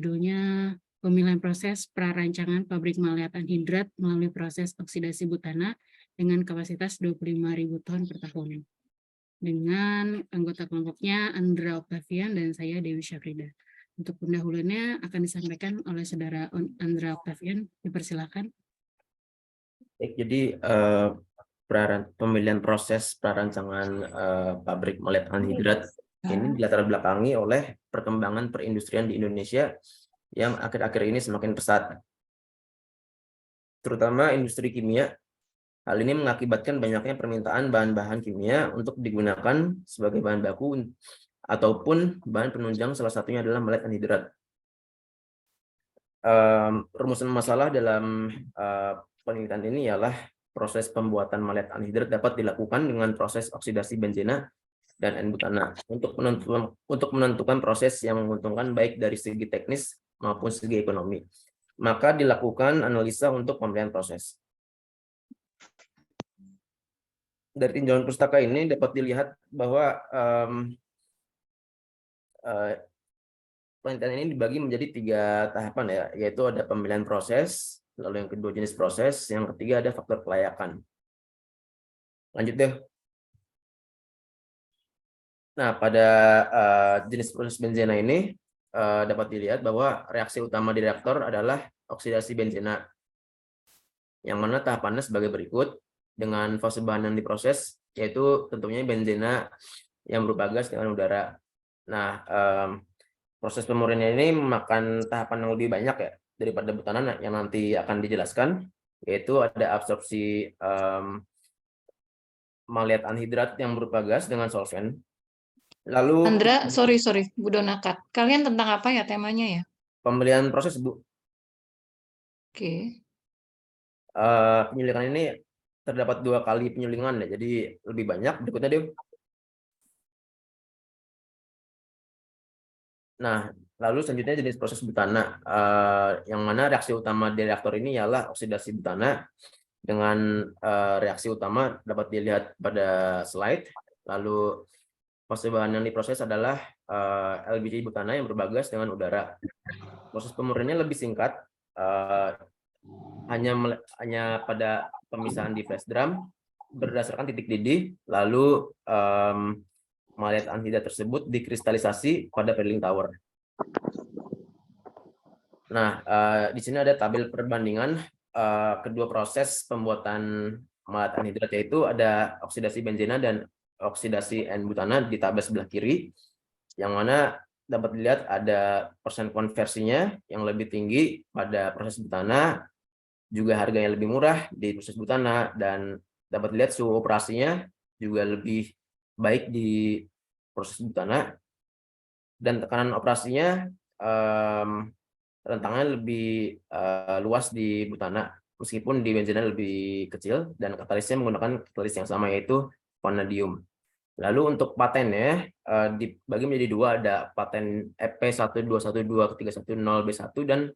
judulnya pemilihan proses prarancangan pabrik maleat anhidrat melalui proses oksidasi butana dengan kapasitas 25.000 ton per tahun. Dengan anggota kelompoknya Andra Octavian dan saya Dewi Syafrida. Untuk pendahuluannya akan disampaikan oleh saudara Andra Octavian. Dipersilakan. Jadi pemilihan proses prarancangan pabrik maleat anhidrat ini dilatar belakangi oleh perkembangan perindustrian di Indonesia yang akhir-akhir ini semakin pesat, terutama industri kimia. Hal ini mengakibatkan banyaknya permintaan bahan-bahan kimia untuk digunakan sebagai bahan baku ataupun bahan penunjang, salah satunya adalah maleat anhidrat. Rumusan masalah dalam penelitian ini ialah proses pembuatan maleat anhidrat dapat dilakukan dengan proses oksidasi benzena dan N-butana untuk menentukan proses yang menguntungkan baik dari segi teknis maupun segi ekonomi. Maka dilakukan analisa untuk pemilihan proses. Dari tinjauan pustaka ini dapat dilihat bahwa penelitian ini dibagi menjadi 3 tahapan ya, yaitu ada pemilihan proses, lalu yang kedua jenis proses, yang ketiga ada faktor kelayakan. Lanjut deh. Nah, pada jenis proses benzena ini dapat dilihat bahwa reaksi utama di reaktor adalah oksidasi benzena, yang mana tahapannya sebagai berikut dengan fase bahan yang diproses, yaitu tentunya benzena yang berupa gas dengan udara. Nah, proses pemurnian ini memakan tahapan yang lebih banyak ya daripada butana yang nanti akan dijelaskan, yaitu ada absorpsi maleat anhidrat yang berupa gas dengan solvent. Lalu Andra, sorry, Bu Donakat. Kalian tentang apa ya temanya ya? Pemilihan proses, Bu. Oke. Penyulingan ini terdapat 2 kali penyulingan ya, jadi lebih banyak. Berikutnya deh. Nah, lalu selanjutnya jenis proses butana, yang mana reaksi utama di reaktor ini ialah oksidasi butana dengan reaksi utama dapat dilihat pada slide. Lalu fase bahan yang diproses adalah LBJ butana yang berbagas dengan udara. Proses pemurniannya lebih singkat, hanya pada pemisahan di flash drum berdasarkan titik didih. Lalu maleat anhidrat tersebut dikristalisasi pada peeling tower. Nah, di sini ada tabel perbandingan kedua proses pembuatan maleat anhidrat, yaitu ada oksidasi benzena dan oksidasi N-butana di tabel sebelah kiri, yang mana dapat dilihat ada persen konversinya yang lebih tinggi pada proses butana, juga harganya lebih murah di proses butana, dan dapat dilihat suhu operasinya juga lebih baik di proses butana, dan tekanan operasinya rentangnya lebih luas di butana, meskipun di benzena lebih kecil, dan katalisnya menggunakan katalis yang sama, yaitu vanadium. Lalu untuk patennya dibagi menjadi 2, ada paten EP1212310B1 dan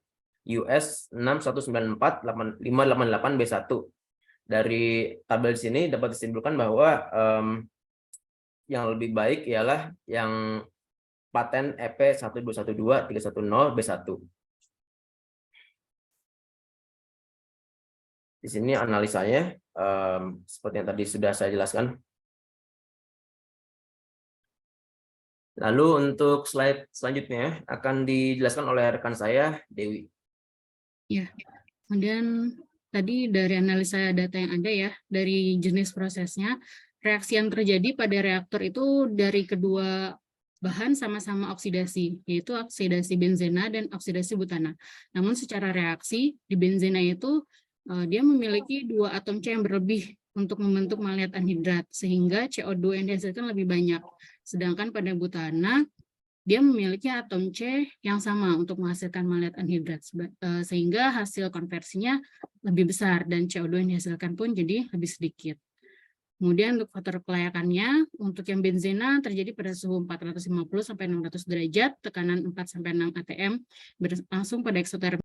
US 6194588B1. Dari tabel di sini dapat disimpulkan bahwa yang lebih baik ialah yang paten EP1212310B1. Di sini analisanya seperti yang tadi sudah saya jelaskan. Lalu untuk slide selanjutnya akan dijelaskan oleh rekan saya, Dewi. Ya, kemudian tadi dari analisa data yang ada ya, dari jenis prosesnya, reaksi yang terjadi pada reaktor itu dari kedua bahan sama-sama oksidasi, yaitu oksidasi benzena dan oksidasi butana. Namun secara reaksi, di benzena itu dia memiliki 2 atom C yang berlebih untuk membentuk maleat anhidrat, sehingga CO2 yang dihasilkan lebih banyak. Sedangkan pada butana, dia memiliki atom C yang sama untuk menghasilkan maleat anhidrat, sehingga hasil konversinya lebih besar dan CO2 yang dihasilkan pun jadi lebih sedikit. Kemudian untuk faktor kelayakannya, untuk yang benzena terjadi pada suhu 450 sampai 600 derajat, tekanan 4 sampai 6 atm, berlangsung pada eksotermik